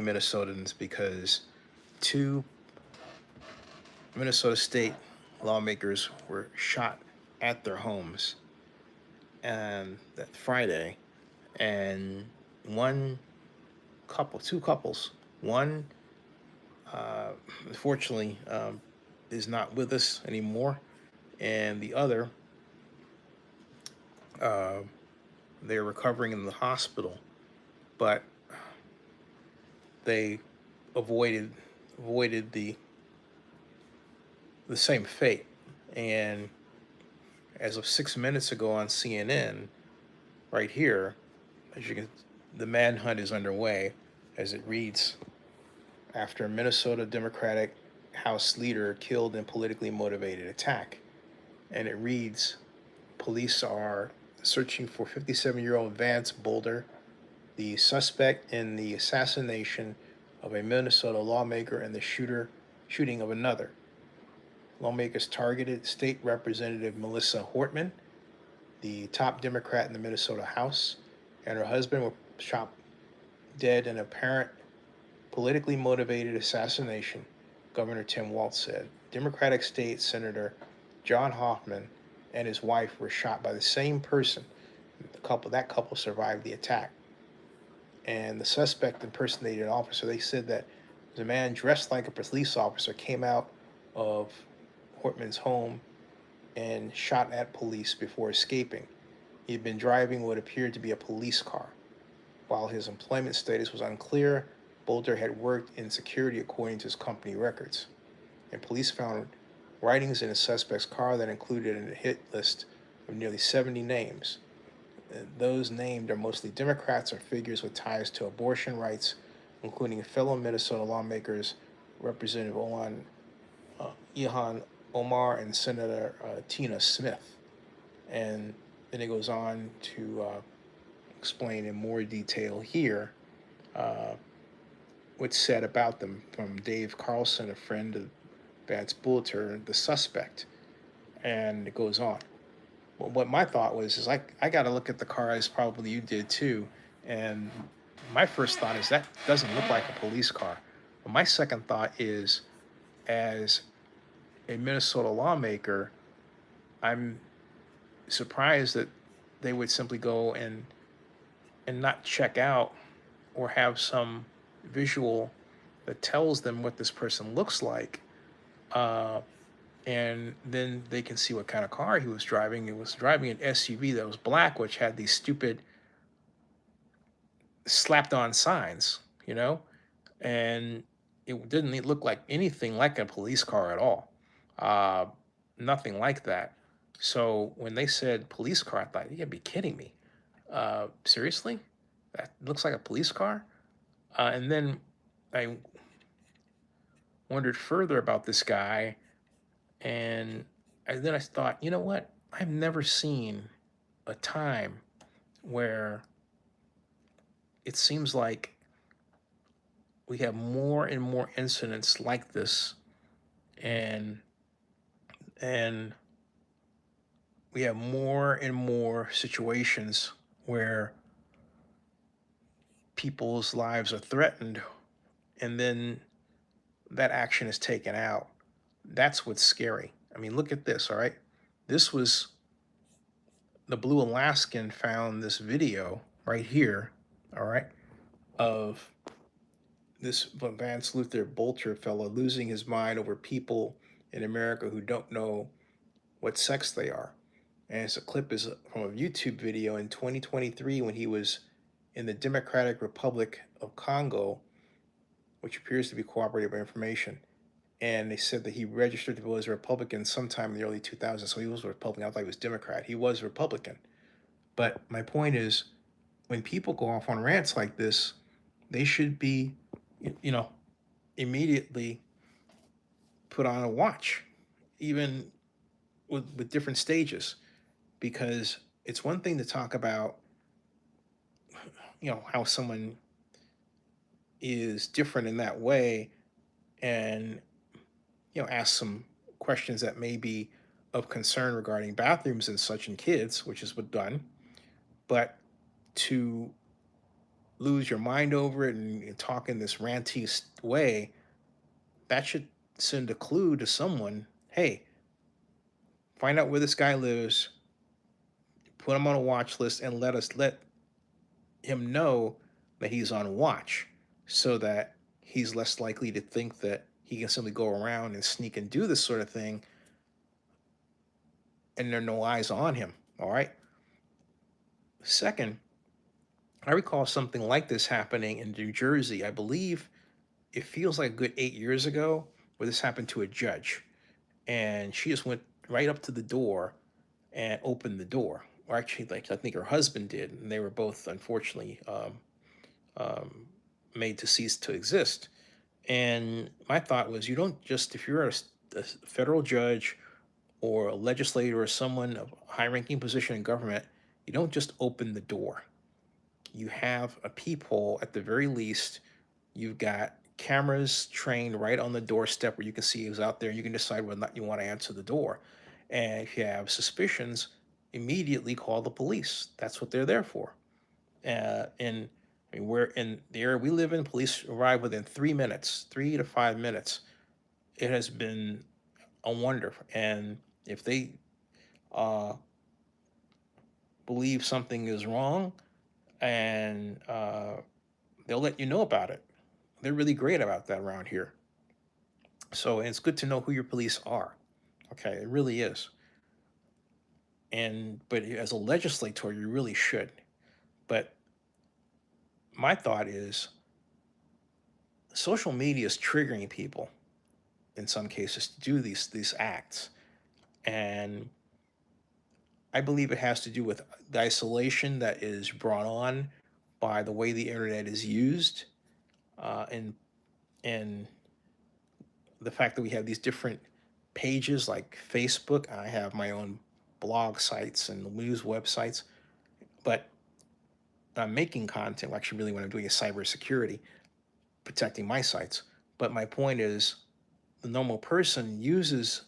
Minnesotans because two Minnesota state lawmakers were shot at their homes and that Friday, and one two couples, one uh, unfortunately is not with us anymore, and the other uh, they're recovering in the hospital, but they avoided avoided the same fate. And as of 6 minutes ago on CNN, right here, as you can, the manhunt is underway, as it reads: after a Minnesota Democratic House leader killed in politically motivated attack, and it reads: police are searching for 57-year-old Vance Boulder, the suspect in the assassination of a Minnesota lawmaker and the shooting of another. Lawmakers targeted State Representative Melissa Hortman, the top Democrat in the Minnesota House, and her husband were shot dead in apparent politically motivated assassination, Governor Tim Walz said. Democratic State Senator John Hoffman and his wife were shot by the same person. That couple survived the attack. And the suspect impersonated an officer. They said that the man dressed like a police officer came out of Hortman's home and shot at police before escaping. He had been driving what appeared to be a police car. While his employment status was unclear, Bolter had worked in security according to his company records. And police found writings in the suspect's car that included a hit list of nearly 70 names. Those named are mostly Democrats or figures with ties to abortion rights, including fellow Minnesota lawmakers Representative Ilhan Omar and Senator Tina Smith. And then it goes on to explain in more detail here uh, what's said about them from Dave Carlson, a friend of Vance Boulter, the suspect. And it goes on. Well, what my thought was is I got to look at the car as probably you did too. And my first thought is that doesn't look like a police car. But my second thought is, as a Minnesota lawmaker, I'm surprised that they would simply go and not check out or have some visual that tells them what this person looks like, uh, and then they can see what kind of car he was driving. He was driving an SUV that was black, which had these stupid slapped-on signs, and it didn't look like anything like a police car at all. Uh, Nothing like that. So when they said police car, I thought, you gotta be kidding me. Seriously? That looks like a police car? And then I wondered further about this guy, and then I thought, you know what? I've never seen a time where it seems like we have more and more incidents like this, and and we have more and more situations where people's lives are threatened, and then that action is taken out. That's what's scary. I mean, look at this, all right? This was the Blue Alaskan found this video right here, all right, of this Vance Luther Bolter fellow losing his mind over people in America who don't know what sex they are. And it's a clip is from a YouTube video in 2023 when he was in the Democratic Republic of Congo, which appears to be cooperative information. And they said that he registered to vote as a Republican sometime in the early 2000s. So he was a Republican. I thought he was Democrat. He was Republican. But my point is, when people go off on rants like this, they should be, you know, immediately put on a watch, even with different stages, because it's one thing to talk about, how someone is different in that way, and ask some questions that may be of concern regarding bathrooms and such in kids, which is what done. But to lose your mind over it and talk in this ranty way, that should send a clue to someone. Hey, find out where this guy lives, put him on a watch list, and let him know that he's on watch, so that he's less likely to think that he can simply go around and sneak and do this sort of thing, and there are no eyes on him. All right. Second, I recall something like this happening in New Jersey. I believe it feels like a good 8 years ago, where this happened to a judge, and she just went right up to the door and opened the door. Or actually, like I think her husband did, and they were both unfortunately um, made to cease to exist. And my thought was, you don't just, if you're a federal judge or a legislator or someone of high-ranking position in government, you don't just open the door. You have a peephole at the very least. You've got cameras trained right on the doorstep where you can see who's out there. You can decide whether or not you want to answer the door. And if you have suspicions, immediately call the police. That's what they're there for. And I mean, we're in the area we live in. Police arrive within 3 minutes, 3 to 5 minutes. It has been a wonder. And if they uh, believe something is wrong, and they'll let you know about it. They're really great about that around here. So it's good to know who your police are. Okay, it really is. And but as a legislator, you really should. But my thought is, social media is triggering people in some cases to do these acts, and I believe it has to do with the isolation that is brought on by the way the internet is used, and the fact that we have these different pages like Facebook. I have my own blog sites and news websites, but I'm making content. Actually, really, when I'm doing is cybersecurity, protecting my sites. But my point is, the normal person uses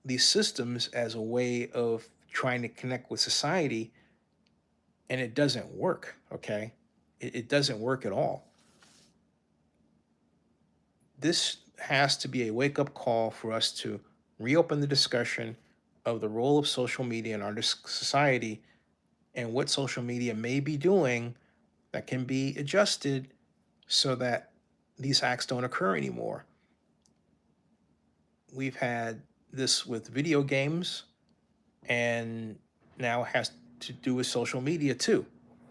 these systems as a way of trying to connect with society, and it doesn't work. Okay, it doesn't work at all. This has to be a wake up call for us to reopen the discussion of the role of social media in our society, and what social media may be doing that can be adjusted so that these acts don't occur anymore. We've had this with video games, and now it has to do with social media too.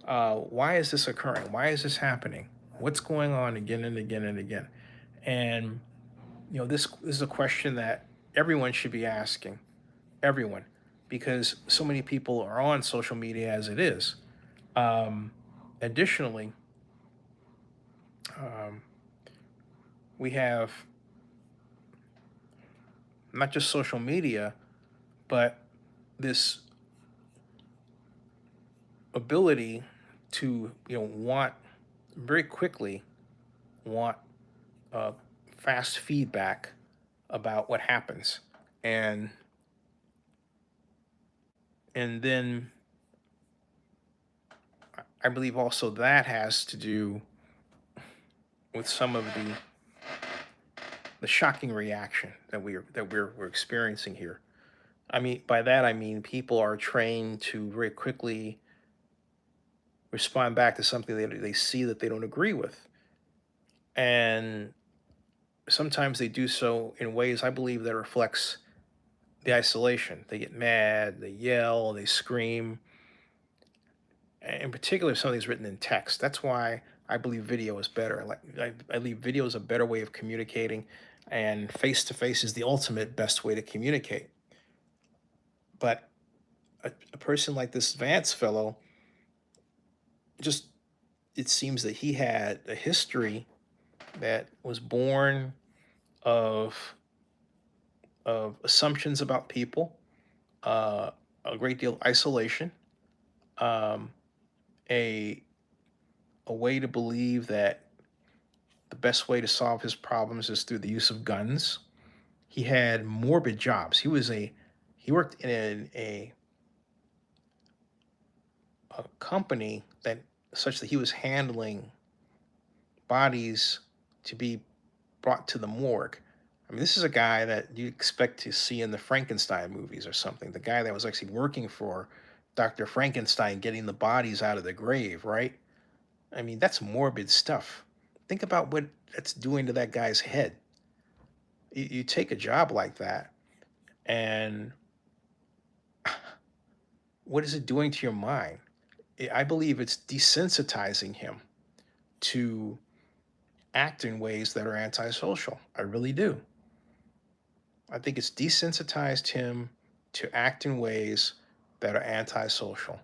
Why is this occurring? Why is this happening? What's going on again and again and again? And this is a question that everyone should be asking. Everyone, because so many people are on social media as it is. Um, Additionally, um, we have not just social media, but this ability to want very quickly want uh, fast feedback about what happens, and then I believe also that has to do with some of the shocking reaction that we're experiencing here. I mean, by that I mean people are trained to very quickly respond back to something they see that they don't agree with, and sometimes they do so in ways I believe that reflects the isolation. They get mad, they yell, they scream. In particular, if something's written in text. That's why I believe video is better. I believe video is a better way of communicating, and face to face is the ultimate best way to communicate. But a person like this Vance fellow, just it seems that he had a history that was born of assumptions about people, uh, a great deal of isolation, um, a way to believe that the best way to solve his problems is through the use of guns. He had morbid jobs. He worked in a company that such that he was handling bodies to be brought to the morgue. I mean, this is a guy that you expect to see in the Frankenstein movies or something. The guy that was actually working for Dr. Frankenstein, getting the bodies out of the grave, right? I mean, that's morbid stuff. Think about what that's doing to that guy's head. You take a job like that, and what is it doing to your mind? I believe it's desensitizing him to act in ways that are antisocial. I really do. I think it's desensitized him to act in ways that are antisocial.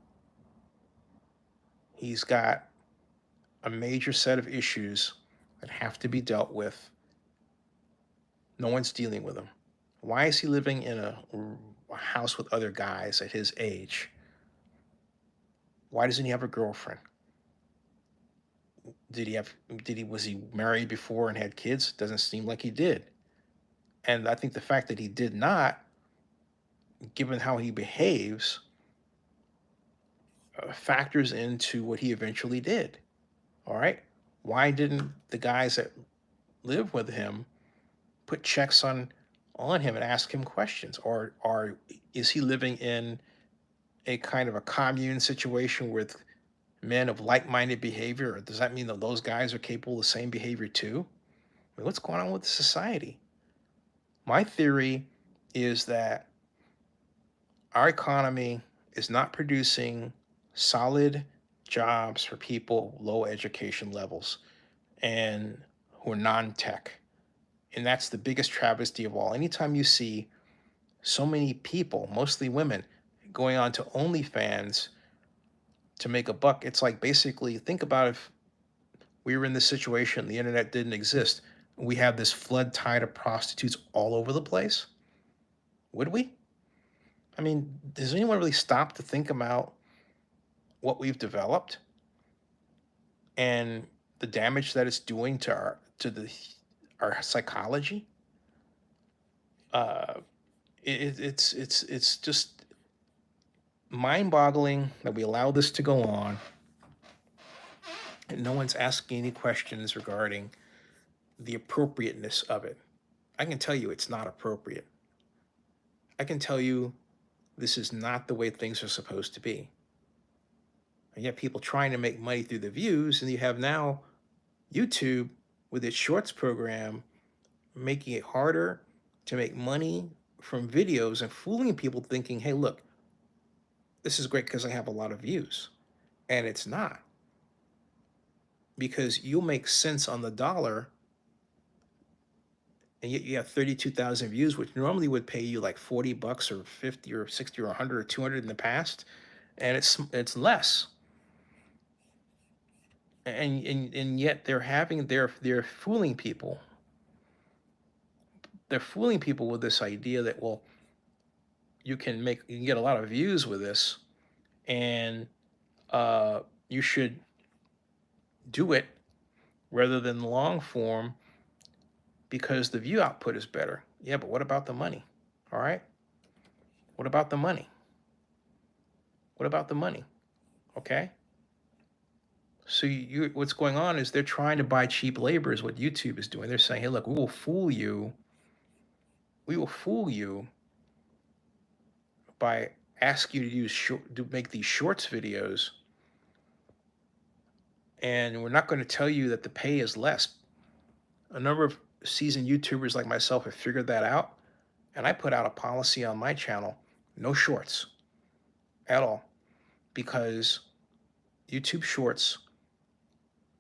He's got a major set of issues that have to be dealt with. No one's dealing with him. Why is he living in a house with other guys at his age? Why doesn't he have a girlfriend? Was he married before and had kids? Doesn't seem like he did. And I think the fact that he did not, given how he behaves, factors into what he eventually did. All right. Why didn't the guys that live with him put checks on him and ask him questions? Or is he living in a kind of a commune situation with men of like-minded behavior? Or does that mean that those guys are capable of the same behavior too? I mean, what's going on with the society? My theory is that our economy is not producing solid jobs for people low education levels and who are non-tech. And that's the biggest travesty of all. Anytime you see so many people, mostly women, going on to OnlyFans to make a buck, it's like, basically, think about if we were in this situation, the internet didn't exist. We have this flood tide of prostitutes all over the place. Would we? I mean, does anyone really stop to think about what we've developed and the damage that it's doing to our psychology? Uh, it's just mind-boggling that we allow this to go on, and no one's asking any questions regarding the appropriateness of it. I can tell you it's not appropriate. I can tell you this is not the way things are supposed to be. And yet people trying to make money through the views, and you have now YouTube with its shorts program making it harder to make money from videos and fooling people thinking, hey, look, this is great because I have a lot of views. And it's not. Because you'll make cents on the dollar, and yet you have 32,000 views, which normally would pay you like 40 bucks or 50 or 60 or 100 or 200 in the past, and it's less. And yet they're fooling people. They're fooling people with this idea that, well, you can get a lot of views with this, and you should do it rather than long form because the view output is better. Yeah, but what about the money? All right. What about the money? What about the money? Okay. So what's going on is they're trying to buy cheap labor is what YouTube is doing. They're saying, hey, look, we will fool you. We will fool you by asking you to make these shorts videos, and we're not going to tell you that the pay is less. A number of seasoned YouTubers like myself have figured that out, and I put out a policy on my channel: no shorts at all, because YouTube shorts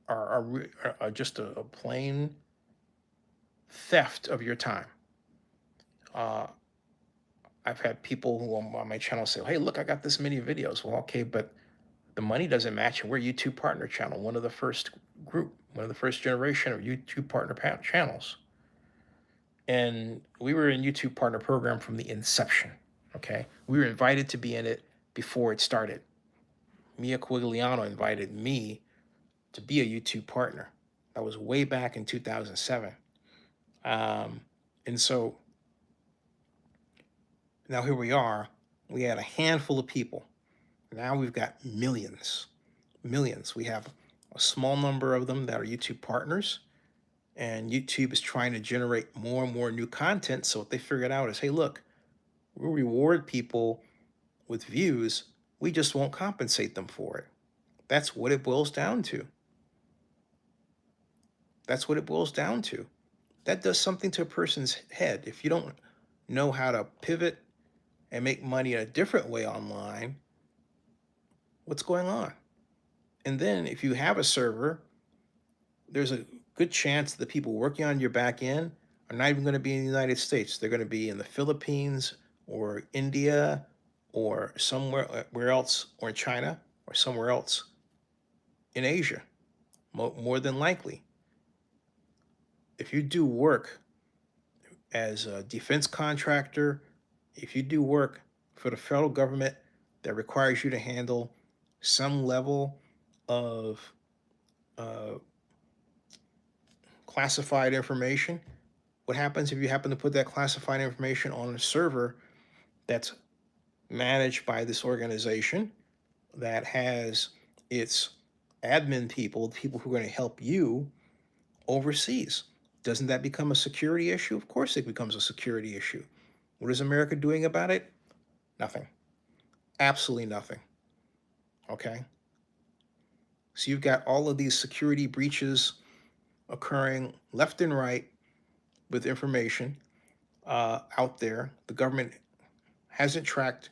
are just a plain theft of your time. I've had people who on my channel say, hey, look, I got this many videos. Well, okay, but the money doesn't match, and we're a YouTube partner channel, one of the first generation of YouTube partner channels. And we were in YouTube partner program from the inception, okay? We were invited to be in it before it started. Mia Quigliano invited me to be a YouTube partner. That was way back in 2007. And so now here we are. We had a handful of people. Now we've got millions. millions. We have a small number of them that are YouTube partners, and YouTube is trying to generate more and more new content. So what they figured out is, hey, look, we'll reward people with views. We just won't compensate them for it. That's what it boils down to. That's what it boils down to. That does something to a person's head. If you don't know how to pivot and make money in a different way online, what's going on? And then if you have a server, there's a good chance that the people working on your back end are not even going to be in the United States. They're going to be in the Philippines or India or somewhere where else, or in China or somewhere else in Asia, more than likely. If you do work as a defense contractor, if you do work for the federal government that requires you to handle some level of uh, classified information, what happens if you happen to put that classified information on a server that's managed by this organization that has its admin people, people who are going to help you overseas? Doesn't that become a security issue? Of course, it becomes a security issue. What is America doing about it? Nothing. Absolutely nothing. Okay. So you've got all of these security breaches occurring left and right with information out there. The government hasn't tracked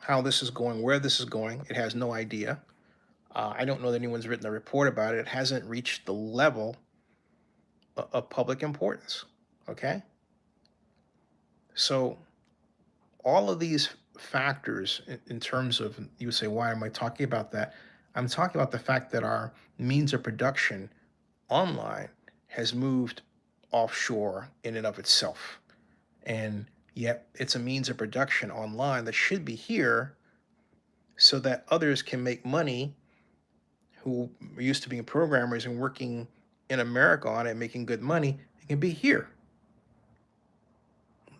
how this is going, where this is going. It has no idea. I don't know that anyone's written a report about it. It hasn't reached the level of public importance. Okay. So all of these factors in terms of, you would say, why am I talking about that? I'm talking about the fact that our means of production online has moved offshore in and of itself. And yet it's a means of production online that should be here so that others can make money who are used to being programmers and working in America on it, making good money. It can be here.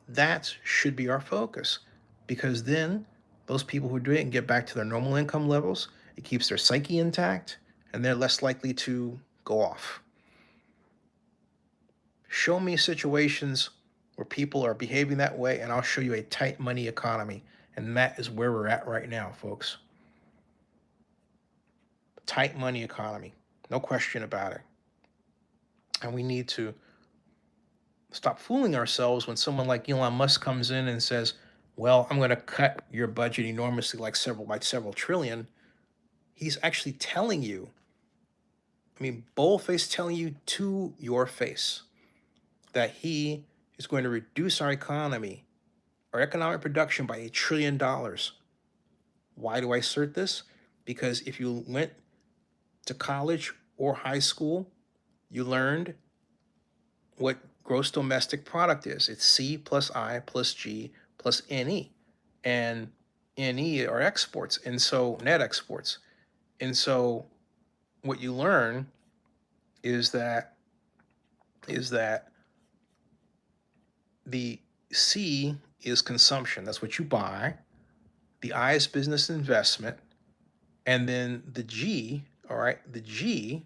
That should be our focus, because then those people who do it can get back to their normal income levels. It keeps their psyche intact, and they're less likely to go off. Show me situations where people are behaving that way, and I'll show you a tight money economy. And that is where we're at right now, folks. Tight money economy. No question about it. And we need to stop fooling ourselves when someone like Elon Musk comes in and says, well, I'm going to cut your budget enormously, like several trillion. He's actually telling you, I mean, boldface telling you to your face that he is going to reduce our economy, our economic production by $1 trillion. Why do I assert this? Because if you went to college or high school, you learned what gross domestic product is. It's C plus I plus G plus NE. And NE are exports, and so net exports. And so what you learn is that the C is consumption. That's what you buy. The I is business investment. And then the G, all right, the G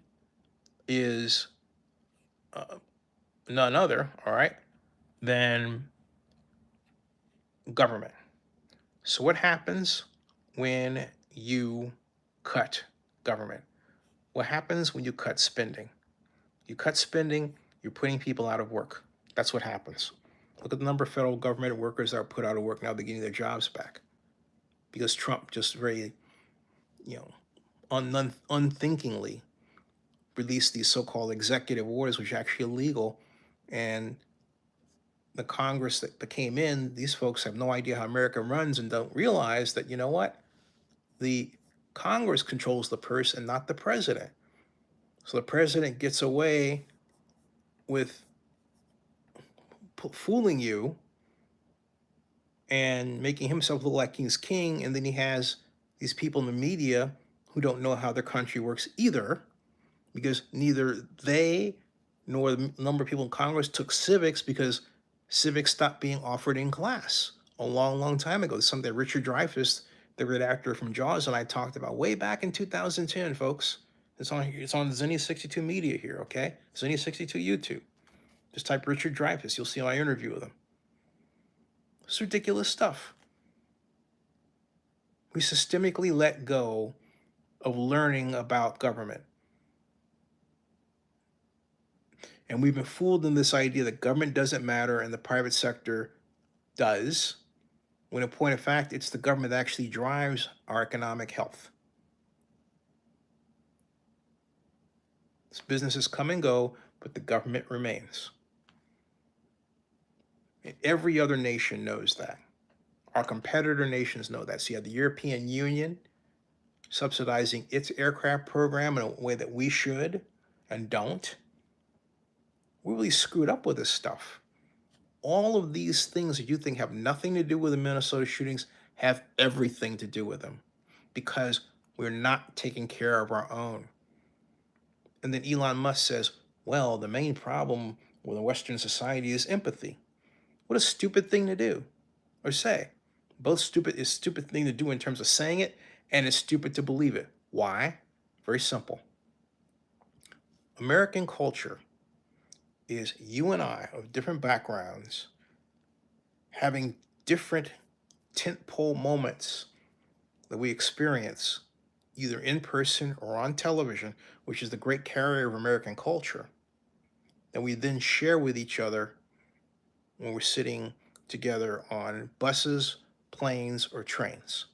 is none other, all right, than government. So what happens when you cut government? What happens when you cut spending? You cut spending, you're putting people out of work. That's what happens. Look at the number of federal government workers that are put out of work now. They're getting their jobs back because Trump just very, you know, unthinkingly released these so-called executive orders, which are actually illegal. And the Congress that came in, these folks have no idea how America runs and don't realize that, you know what? The Congress controls the purse and not the president. So the president gets away with fooling you and making himself look like he's king. And then he has these people in the media who don't know how their country works either, because neither they nor the number of people in Congress took civics, because civics stopped being offered in class a long, long time ago. It's something that Richard Dreyfuss the red actor from Jaws and I talked about way back in 2010, folks. It's on Zenny 62 Media here, okay? Zenny 62 YouTube. Just type Richard Dreyfuss. You'll see my interview with him. It's ridiculous stuff. We systemically let go of learning about government. And we've been fooled in this idea that government doesn't matter and the private sector does, when in point of fact, it's the government that actually drives our economic health. Businesses come and go, but the government remains. And every other nation knows that. Our competitor nations know that. So you have the European Union subsidizing its aircraft program in a way that we should and don't. We really screwed up with this stuff. All of these things that you think have nothing to do with the Minnesota shootings have everything to do with them because we're not taking care of our own. And then Elon Musk says, well, the main problem with Western society is empathy. What a stupid thing to do or say. Both stupid is stupid thing to do in terms of saying it, and it's stupid to believe it. Why? Very simple. American culture is you and I of different backgrounds having different tentpole moments that we experience either in person or on television, which is the great carrier of American culture, that we then share with each other when we're sitting together on buses, planes, or trains.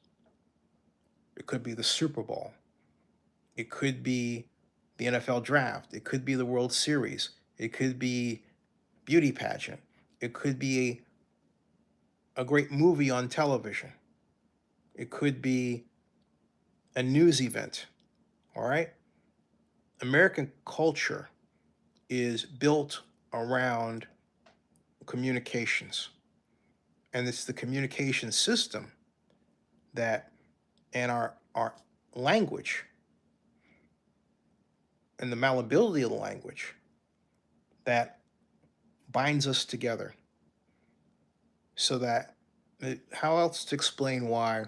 It could be the Super Bowl. It could be the NFL draft. It could be the World Series. It could be beauty pageant. It could be a great movie on television. It could be a news event. All right? American culture is built around communications. And it's the communication system that, and our language and the malleability of the language that binds us together. So that, how else to explain why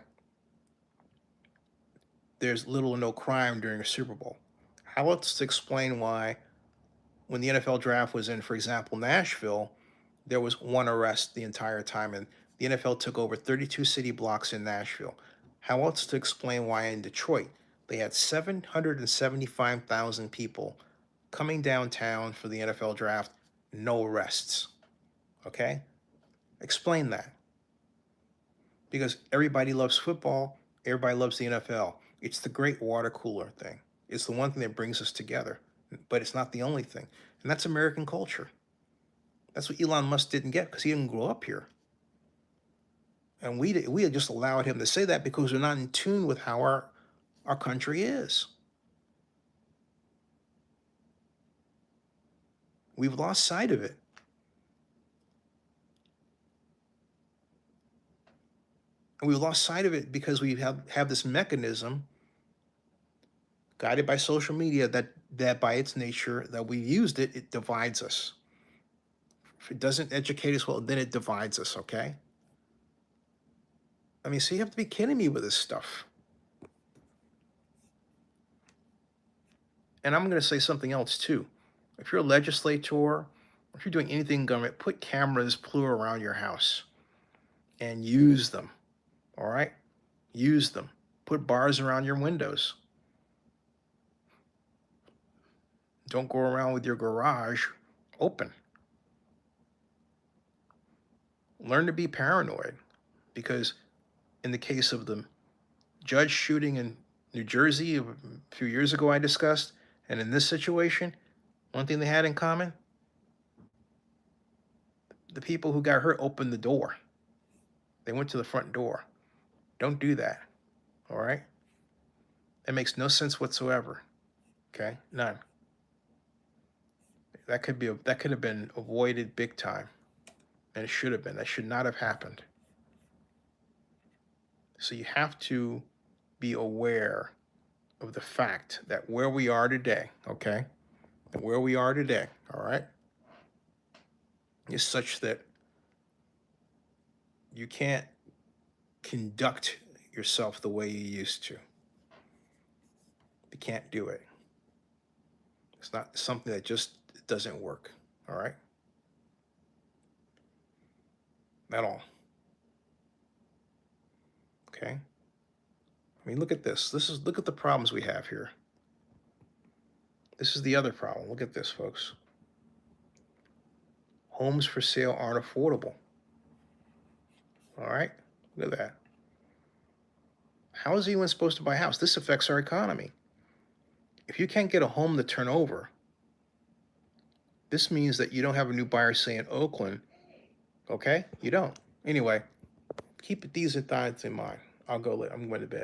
there's little or no crime during a Super Bowl? How else to explain why, when the NFL draft was in, for example, Nashville, there was one arrest the entire time, and the NFL took over 32 city blocks in Nashville? How else to explain why in Detroit they had 775,000 people coming downtown for the NFL draft, no arrests? Okay? Explain that. Because everybody loves football, everybody loves the NFL. It's the great water cooler thing. It's the one thing that brings us together, but it's not the only thing. And that's American culture. That's what Elon Musk didn't get because he didn't grow up here. And we had just allowed him to say that because we're not in tune with how our country is. We've lost sight of it. And we lost sight of it because we have this mechanism guided by social media that by its nature, that we used it, it divides us. If it doesn't educate us well, then it divides us, okay? I mean, so you have to be kidding me with this stuff. And I'm going to say something else too. If you're a legislator, or if you're doing anything in government, put cameras plural around your house and use them. All right? Use them. Put bars around your windows. Don't go around with your garage open. Learn to be paranoid, because in the case of the judge shooting in New Jersey a few years ago, I discussed, and in this situation, one thing they had in common, the people who got hurt opened the door. They went to the front door. Don't do that. All right? It makes no sense whatsoever. Okay? None. That could have been avoided big time. And it should have been. That should not have happened. So you have to be aware of the fact that where we are today, okay? And where we are today, all right, is such that you can't conduct yourself the way you used to. You can't do it. It's not something that just doesn't work. All right? At all. Okay? I mean, look at this. Look at the problems we have here. This is the other problem. Look at this, folks. Homes for sale aren't affordable. All right? Look at that. How is anyone supposed to buy a house? This affects our economy. If you can't get a home to turn over, this means that you don't have a new buyer, say, in Oakland. Okay? You don't. Anyway, keep these thoughts in mind. I'm going to bed.